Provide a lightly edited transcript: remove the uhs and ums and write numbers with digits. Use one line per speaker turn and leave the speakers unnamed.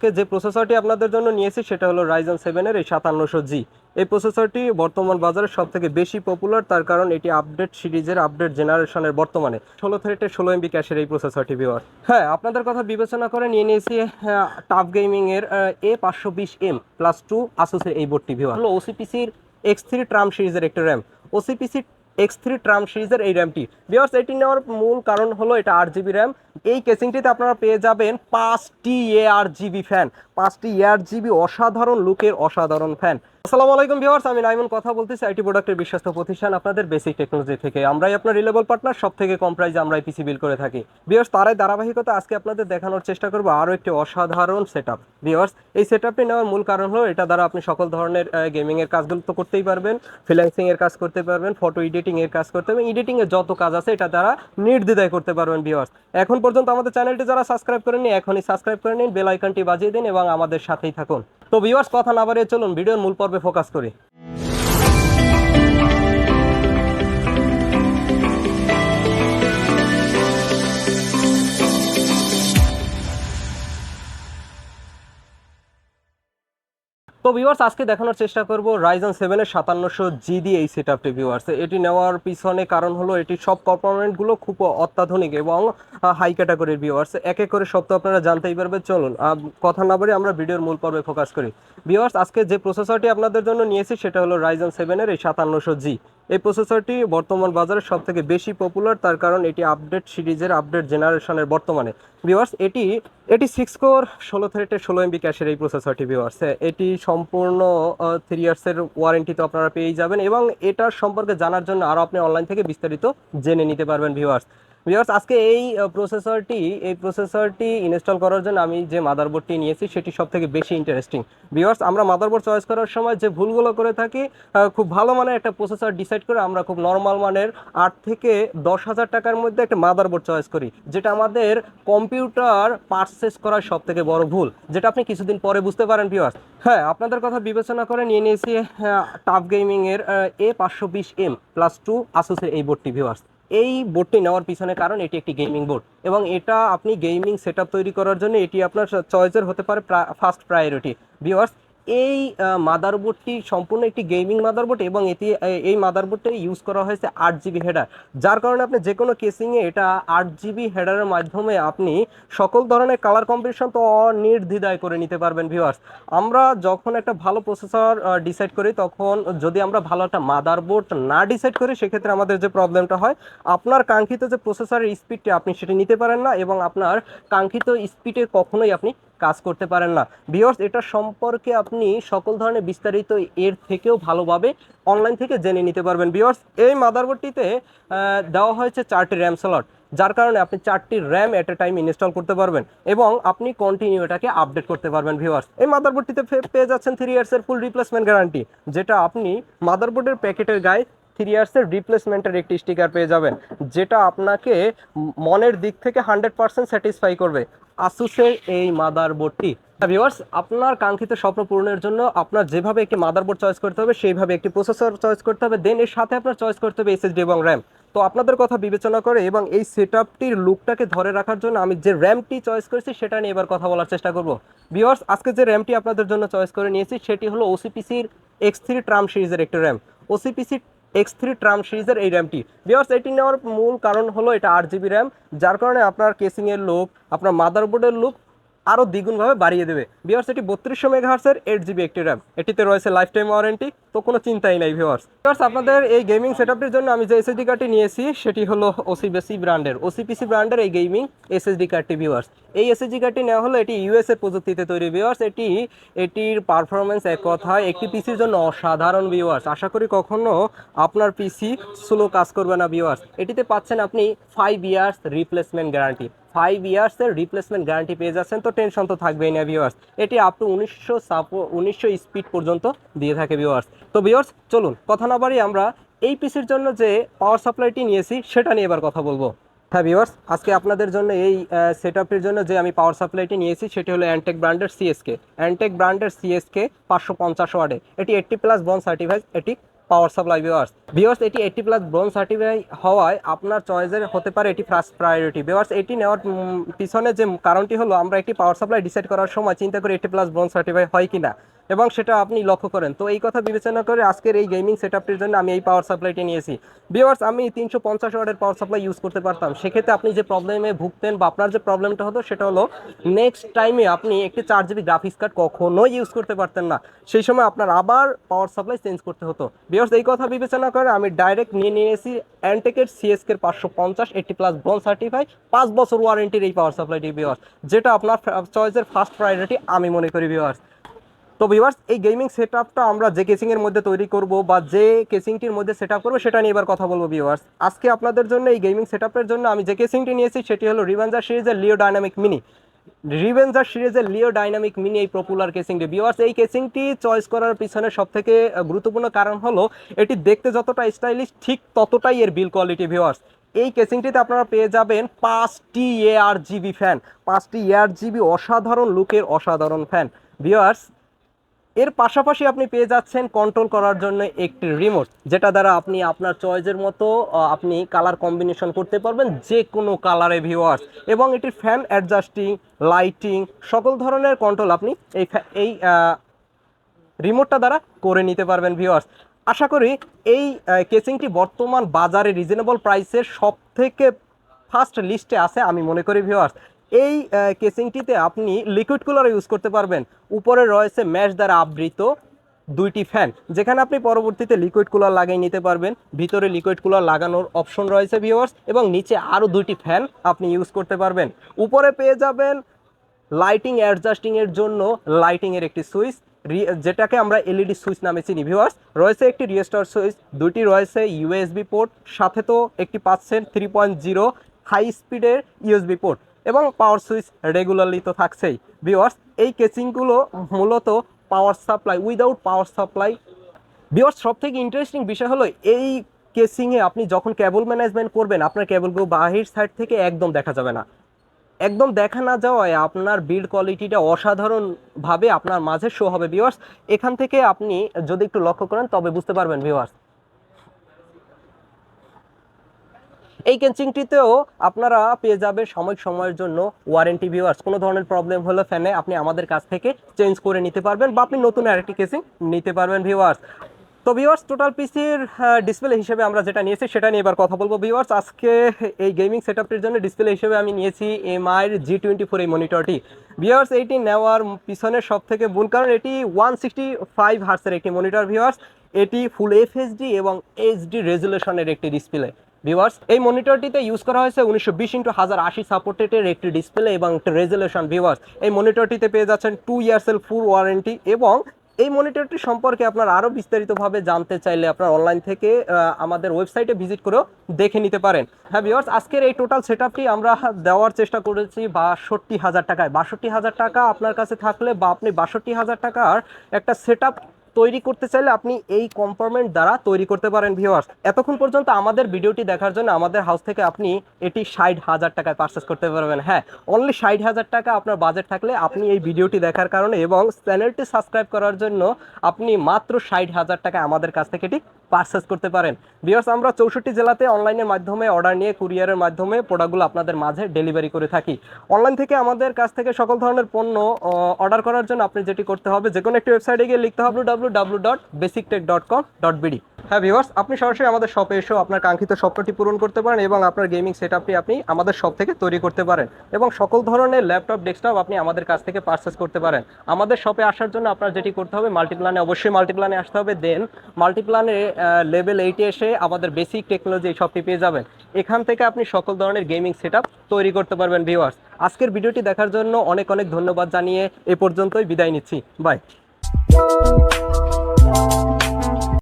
যে প্রসেসরটি আপনাদের জন্য নিয়েছি সেটা হলো Ryzen 7 এর এই 5700G। এই প্রসেসরটি বর্তমান বাজারে সবথেকে বেশি পপুলার, তার কারণ এটি আপডেট সিরিজের আপডেট জেনারেশনের বর্তমানে 16 থ্রেডের 16 এমবি ক্যাশের এই প্রসেসরটি ভিউয়ার। হ্যাঁ, আপনাদের কথা বিবেচনা করে নিয়ে নিয়েছি টাফ গেমিং এর A520M+2 আসুসের এই বোর্ডটি ভিউয়ার। হলো ওসিপিসির X3 ট্রাম সিরিজের একটি র্যাম। ওসিপিসি X3 ট্রাম সিরিজের এই র্যামটি ভিউয়ার্স, এটি নেওয়ার মূল কারণ হলো এটা 8GB র্যাম। এই কেসিংটিতে আপনারা পেয়ে যাবেন 5টি ARGB ফ্যান, 5টি ARGB অসাধারণ লুকের অসাধারণ ফ্যান। আসসালামু আলাইকুম ভিউয়ার্স, আমি নাইমুন কথা বলতেছি আইটি প্রোডাক্টের বিশ্বস্ত প্রতিষ্ঠান আপনাদের বেসিক টেকনোলজি থেকে। আমরাই আপনার রিলেবল পার্টনার, সব থেকে কম প্রাইসে আমরাই পিসি বিল করে থাকি ভিউয়ার্স। তারাই ধারাবাহিকতা আজকে আপনাদের দেখানোর চেষ্টা করবো আরও একটি অসাধারণ সেটআপ ভিউয়ার্স। এই সেটআপটি নেওয়ার মূল কারণ হলো এটা দ্বারা আপনি সকল ধরনের গেমিংয়ের কাজগুলো তো করতেই পারবেন, ফ্রিল্যান্সিংয়ের কাজ করতে পারবেন, ফটো এডিটিংয়ের কাজ করতে পারবেন, এডিটিংয়ের যত কাজ আছে এটা দ্বারা নির্দ্বিধায় করতে পারবেন ভিউয়ার্স। এখন পর্যন্ত আমাদের চ্যানেলটি যারা সাবস্ক্রাইব করেননি এখনই সাবস্ক্রাইব করে নিন, বেল আইকনটি বাজিয়ে দিন এবং আমাদের সাথেই থাকুন। তো ভিউয়ার্স, কথা না বাড়িয়ে চলুন ভিডিওর মূল পর্বে ফোকাস করি। তো ভিউয়ার্স, আজকে দেখানোর চেষ্টা করব Ryzen 7 এর 5700G দিয়ে এই সেটআপটি ভিউয়ার্স। এটি নেওয়ার পিছনে কারণ হলো এটি সব কম্পোনেন্টগুলো খুব অত্যাধুনিক এবং হাই ক্যাটাগরির ভিউয়ার্স। এক এক করে সব তো আপনারা জানতেই পারবেন। চলুন কথা না বলে আমরা ভিডিওর মূল পর্বে ফোকাস করি ভিউয়ার্স। আজকে যে প্রসেসরটি আপনাদের জন্য নিয়েছি সেটা হলো Ryzen 7 এর এই 5700G। এই প্রসেসরটি বর্তমান বাজারে সবথেকে বেশি পপুলার, তার কারণ এটি আপডেট সিরিজের আপডেট জেনারেশনের বর্তমানে ভিউয়ার্স। এটি 6 কোর 16 থ্রেডের 16 এমবি ক্যাশের এই প্রসেসরটি ভিউয়ার্স। এটি সম্পূর্ণ 3 ইয়ার্সের ওয়ারেন্টি তো আপনারা পেয়েই যাবেন এবং এটার সম্পর্কে জানার জন্য আরও আপনি অনলাইন থেকে বিস্তারিত জেনে নিতে পারবেন ভিউয়ার্স। ভিউয়ার্স, আজকে এই প্রসেসরটি ইনস্টল করার জন্য আমি যে মাদারবোর্ডটি নিয়েছি সেটি সবথেকে বেশি ইন্টারেস্টিং ভিউয়ার্স। আমরা মাদারবোর্ড চয়েস করার সময় যে ভুলগুলো করে থাকি, খুব ভালো মানের একটা প্রসেসর ডিসাইড করে আমরা খুব নর্মাল মানের 8 থেকে 10,000 টাকার মধ্যে একটা মাদারবোর্ড চয়েস করি, যেটা আমাদের কম্পিউটার পারচেস করার সবথেকে বড় ভুল, যেটা আপনি কিছুদিন পরে বুঝতে পারেন ভিউয়ার্স। হ্যাঁ, আপনাদের কথা বিবেচনা করে নিয়ে নিয়েছি টাফ গেমিং এর A520M+2 আসুসের এই বোর্ডটি ভিউয়ার্স। এই বোর্ডটি নেওয়ার পিছনে কারণ এটি একটি গেমিং বোর্ড এবং এটা আপনি গেমিং সেটআপ তৈরি করার জন্য এটি আপনার চয়েসের হতে পারে ফার্স্ট প্রায়োরিটি ভিউয়ার্স। এই মাদারবোর্ডটি সম্পূর্ণ একটি গেমিং মাদারবোর্ড এবং এই মাদারবোর্ডটি ইউজ করা হয়েছে 8GB হেডার, যার কারণে আপনি যে কোনো কেসিংয়ে এটা 8GB হেডারের মাধ্যমে আপনি সকল ধরনের কালার কম্বিনেশন তো নির্দ্বিধায় করে নিতে পারবেন ভিউয়ার্স। আমরা যখন একটা ভালো প্রসেসর ডিসাইড করি তখন যদি আমরা ভালো একটা মাদারবোর্ড না ডিসাইড করি সেক্ষেত্রে আমাদের যে প্রবলেমটা হয়, আপনার কাঙ্ক্ষিত যে প্রসেসরের স্পিডটি আপনি সেটা নিতে পারেন না এবং আপনার কাঙ্ক্ষিত স্পিডে কখনোই আপনি কাজ করতে পারেন না ভিউয়ার্স। এটা সম্পর্কে আপনি সকল ধরনের বিস্তারিত এর থেকেও ভালোভাবে অনলাইন থেকে জেনে নিতে পারবেন ভিউয়ার্স। এই মাদারবোর্ডটিতে দেওয়া হয়েছে 4টি র্যাম স্লট, যার কারণে আপনি 4টি র্যাম এট এ টাইম ইনস্টল করতে পারবেন এবং আপনি কন্টিনিউ এটাকে আপডেট করতে পারবেন ভিউয়ার্স। এই মাদারবোর্ডটিতে পেয়ে যাচ্ছেন 3 ইয়ার্সের ফুল রিপ্লেসমেন্ট গ্যারান্টি, যেটা আপনি মাদারবোর্ডের প্যাকেটের গায়ে 3 ইয়ার্সের রিপ্লেসমেন্টের একটি স্টিকার পেয়ে যাবেন, যেটা আপনাকে মনের দিক থেকে 100% স্যাটিসফাই করবে আসুসের এই মাদারবোর্ডটি ভিউয়ার্স। আপনার কাঙ্ক্ষিত স্বপ্ন পূরণের জন্য আপনার যেভাবে একটি মাদারবোর্ড চয়েস করতে হবে সেইভাবে একটি প্রসেসর চয়েস করতে হবে, দেন এর সাথে আপনার চয়েস করতে হবে এসএসডি এবং র্যাম। তো আপনাদের কথা বিবেচনা করে এবং এই সেটআপটির লুকটাকে ধরে রাখার জন্য আমি যে র্যামটি চয়েস করেছি সেটা নিয়ে এবার কথা বলার চেষ্টা করব ভিউয়ার্স। আজকে যে র্যামটি আপনাদের জন্য চয়েস করে নিয়েছি সেটি হলো ওসিপিসির X3 ট্রাম সিরিজের একটি র্যাম। ওসিপিসি X3 ট্রাম সিরিজের এই র্যামটি ভিউয়ার্স, এটি নেওয়ার মূল কারণ হলো এটা 8GB র্যাম, যার কারণে আপনার কেসিংয়ের লুক, আপনার মাদারবোর্ডের লুক আরও দ্বিগুণভাবে বাড়িয়ে দেবে ভিউয়ার্স। এটি 3200 মেগাহার্টজের 8GB একটি র্যাম, এটিতে রয়েছে লাইফ টাইম ওয়ারেন্টি, তো কোনো চিন্তাই নাই ভিউয়ার্স। আপনাদের এই গেমিং সেটআপটির জন্য আমি যে এসএসডি কার্ডটি নিয়েছি সেটি হলো ওসিপিসি ব্র্যান্ডের এই গেমিং এসএসডি কার্ডটি ভিউয়ার্স। এই এসএসডি কার্ডটি নেওয়া হলো এটি ইউএসএ প্রযুক্তিতে তৈরি ভিউয়ার্স। এটির পারফরমেন্স এক কথায় একটি পিসির জন্য অসাধারণ ভিউয়ার্স। আশা করি কখনো আপনার পিসি স্লো কাজ করবে না ভিউয়ার্স। এটিতে পাচ্ছেন আপনি 5 ইয়ার্স রিপ্লেসমেন্ট গ্যারান্টি, 5 ইয়ার্সের রিপ্লেসমেন্ট গ্যারান্টি পেয়ে যাচ্ছেন, তো টেনশন তো থাকবেই না ভিউয়ার্স। এটি আপ টু 1900 স্পিড পর্যন্ত দিয়ে থাকে ভিউয়ার্স। তো ভিউয়ার্স, চলুন কথা না বাড়িয়ে আমরা এই পিসির জন্য যে পাওয়ার সাপ্লাইটি নিয়েছি সেটা নিয়ে এবার কথা বলবো। হ্যাঁ ভিউয়ার্স, আজকে আপনাদের জন্য এই সেটআপটির জন্য যে আমি পাওয়ার সাপ্লাইটি নিয়েছি সেটি হলো অ্যান্টেক ব্র্যান্ডের সিএসকে 550 ওয়াটের। এটি 80+ বন সার্টিফাইড, এটি পাওয়ার সাপ্লাই ভিউয়ার্স। ভিউয়ার্স এটি 80+ ব্রোঞ্জ সার্টিফাই হওয়ায় আপনার চয়েসের হতে পারে এটি ফার্স্ট প্রায়োরিটি। ভিউয়ার্স এটি নেওয়ার পিছনে যে কারণটি হলো আমরা একটি পাওয়ার সাপ্লাই ডিসাইড করার সময় চিন্তা করি 80+ ব্রোঞ্জ সার্টিফাই হয় কিনা, এবং সেটা আপনি লক্ষ্য করেন। তো এই কথা বিবেচনা করে আজকের এই গেমিং সেটআপটির জন্য আমি এই পাওয়ার সাপ্লাইটি নিয়েছি। ভিউয়ার্স আমি 350 ওয়াটের পাওয়ার সাপ্লাই ইউজ করতে পারতাম, সেক্ষেত্রে আপনি যে প্রবলেমে ভুগতেন বা আপনার যে প্রবলেমটা হতো সেটা হলো নেক্সট টাইমে আপনি একটি 4 GB গ্রাফিক্স কার্ড কখনোই ইউজ করতে পারতেন না, সেই সময় আপনার আবার পাওয়ার সাপ্লাই চেঞ্জ করতে হতো। ভিউয়ার্স এই কথা বিবেচনা করে আমি ডাইরেক্ট নিয়েছি অ্যান্টেকের সিএসকের 550 80+ ব্রোঞ্জ সার্টিফাই 5 বছর ওয়ারেন্টির এই পাওয়ার সাপ্লাইটি ভিউয়ার্স, যেটা আপনার চয়েসের ফার্স্ট প্রায়োরিটি আমি মনে করি ভিউয়ার্স। তো ভিউয়ার্স এই গেমিং সেটআপটা আমরা যে কেসিংয়ের মধ্যে তৈরি করব বা যে কেসিংটির মধ্যে সেটআপ করব সেটা নিয়ে এবার কথা বলবো ভিউয়ার্স। আজকে আপনাদের জন্য এই গেমিং সেটআপের জন্য আমি যে কেসিংটি নিয়েছি সেটি হলো রিভেঞ্জার সিরিজের লিও ডাইনামিক মিনি। রিভেঞ্জার সিরিজের লিও ডাইনামিক মিনি এই পপুলার কেসিংটি ভিউয়ার্স। এই কেসিংটি চয়েস করার পিছনে সবথেকে গুরুত্বপূর্ণ কারণ হলো এটি দেখতে যতটা স্টাইলিশ ঠিক ততটাই এর বিল কোয়ালিটি ভিউয়ার্স। এই কেসিংটিতে আপনারা পেয়ে যাবেন 5টি ARGB ফ্যান, 5টি ARGB অসাধারণ লুকের অসাধারণ ফ্যান ভিউয়ার্স। এর পাশাপাশি আপনি পেয়ে যাচ্ছেন কন্ট্রোল করার জন্য একটি রিমোট, যেটা দ্বারা আপনি আপনার চয়েসের মতো আপনি কালার কম্বিনেশন করতে পারবেন যে কোনো কালারে ভিউয়ার্স, এবং এটির ফ্যান অ্যাডজাস্টিং লাইটিং সকল ধরনের কন্ট্রোল আপনি এই রিমোটটা দ্বারা করে নিতে পারবেন ভিউয়ার্স। আশা করি এই কেসিংটি বর্তমান বাজারে রিজনেবল প্রাইসের সব থেকে ফার্স্ট লিস্টে আছে আমি মনে করি ভিউয়ার্স। এই কেসিংটিতে আপনি লিকুইড কুলার ইউজ করতে পারবেন। উপরে রয়েছে ম্যাশ দ্বারা আবৃত 2টি ফ্যান, যেখানে আপনি পরবর্তীতে লিকুইড কুলার লাগিয়ে নিতে পারবেন। ভিতরে লিকুইড কুলার লাগানোর অপশন রয়েছে ভিউয়ার্স, এবং নিচে আরও 2টি ফ্যান আপনি ইউজ করতে পারবেন। উপরে পেয়ে যাবেন লাইটিং অ্যাডজাস্টিংয়ের জন্য লাইটিংয়ের একটি সুইচ, যেটাকে আমরা LED সুইচ নামে চিনি ভিউয়ার্স। রয়েছে একটি রিস্টোর সুইচ, 2টি রয়েছে USB পোর্ট, সাথে তো একটি পাচ্ছেন 3.0 হাই স্পিডের USB পোর্ট, এবং পাওয়ার সুইচ রেগুলারলি তো থাকছেই ভিউয়ার্স। এই কেসিংগুলো মূলত power supply without power supply viewers. সব থেকে ইন্টারেস্টিং বিষয় হলো এই কেসিংয়ে আপনি যখন কেবল ম্যানেজমেন্ট করবেন আপনার কেবলগুলো বাহির সাইড থেকে একদম দেখা যাবে না। একদম দেখা না যাওয়ায় আপনার বিল্ড কোয়ালিটিটা অসাধারণভাবে আপনার মাঝে শো হবে ভিউয়ার্স। এখান থেকে আপনি যদি একটু লক্ষ্য করেন তবে বুঝতে পারবেন ভিউয়ার্স। এই কেসিংটিতেও আপনারা পেয়ে যাবেন সাময়িক সময়ের জন্য ওয়ারেন্টি ভিউয়ার্স। কোনো ধরনের প্রবলেম হলে ফ্যানে আপনি আমাদের কাছ থেকে চেঞ্জ করে নিতে পারবেন, বা আপনি নতুন আরেকটি কেসিং নিতে পারবেন ভিউয়ার্স। তো ভিউয়ার্স টোটাল পিসির ডিসপ্লে হিসেবে আমরা যেটা নিয়েছি সেটা নিয়ে এবার কথা বলবো ভিউয়ার্স। আজকে এই গেমিং সেটআপটির জন্য ডিসপ্লে হিসেবে আমি নিয়েছি MI G24 এই মনিটরটি ভিউয়ার্স। এইটি নেওয়ার পিছনে সব থেকে মূল কারণ এটি 165 হার্টসের একটি মনিটর ভিউয়ার্স। এটি ফুল FHD এবং HD রেজুলেশনের একটি ডিসপ্লে ভিউয়ার্স। এই মনিটরটিতে ইউজ করা হয়েছে 1920x1080 সাপোর্টেডের একটি ডিসপ্লে এবং একটা রেজুলেশন ভিউয়ার্স। এই মনিটরটিতে পেয়ে যাচ্ছেন 2 ইয়ার্সের ফুল ওয়ারেন্টি, এবং এই মনিটরটি সম্পর্কে আপনার আরও বিস্তারিতভাবে জানতে চাইলে আপনার অনলাইন থেকে আমাদের ওয়েবসাইটে ভিজিট করেও দেখে নিতে পারেন। হ্যাঁ ভিউয়ার্স আজকের এই টোটাল সেটআপটি আমরা দেওয়ার চেষ্টা করেছি 62,000 টাকায়। 62,000 টাকা আপনার কাছে থাকলে বা আপনি 62,000 টাকার একটা সেটআপ তৈরি করতে চাইলে আপনি এই কম্পোনেন্ট দ্বারা তৈরি করতে পারেন ভিউয়ার্স। এতক্ষণ পর্যন্ত আমাদের ভিডিওটি দেখার জন্য আমাদের হাউস থেকে আপনি এটি 60,000 টাকায় পারচেস করতে পারবেন। হ্যাঁ অনলি 60,000 টাকা আপনার বাজেট থাকলে আপনি এই ভিডিওটি দেখার কারণে এবং চ্যানেলটি সাবস্ক্রাইব করার জন্য আপনি মাত্র 60,000 টাকা আমাদের কাছ থেকে এটি পারচেস করতে পারেন ভিউয়ার্স। আমরা 64 জেলাতে অনলাইনের মাধ্যমে অর্ডার নিয়ে কুরিয়ারের মাধ্যমে প্রোডাক্টগুলো আপনাদের মাঝে ডেলিভারি করে থাকি। অনলাইন থেকে আমাদের কাছ থেকে সকল ধরনের পণ্য অর্ডার করার জন্য আপনি যেটি করতে হবে যে কোনো একটি ওয়েবসাইটে গিয়ে লিখতে হবে www.basictech.com.bd। হ্যাঁ ভিউয়ার্স আপনি সরাসরি আমাদের শপে এসেও আপনার কাঙ্ক্ষিত স্বপ্নটি পূরণ করতে পারেন এবং আপনার গেমিং সেটআপটি আপনি আমাদের শপ থেকে তৈরি করতে পারেন, এবং সকল ধরনের ল্যাপটপ ডেস্কটপ আপনি আমাদের কাছ থেকে পারচেস করতে পারেন। আমাদের শপে আসার জন্য আপনার যেটি করতে হবে মাল্টিপ্ল্যানে অবশ্যই মাল্টিপ্ল্যানে আসতে হবে, দেন মাল্টিপ্ল্যানে লেভেল 8-এ এসে আমাদের বেসিক টেকনোলজি এই শপটি পেয়ে যাবেন। এখান থেকে আপনি সকল ধরনের গেমিং সেটআপ তৈরি করতে পারবেন ভিউয়ার্স। আজকের ভিডিওটি দেখার জন্য অনেক অনেক ধন্যবাদ জানিয়ে এ পর্যন্তই বিদায় নিচ্ছি। বাই।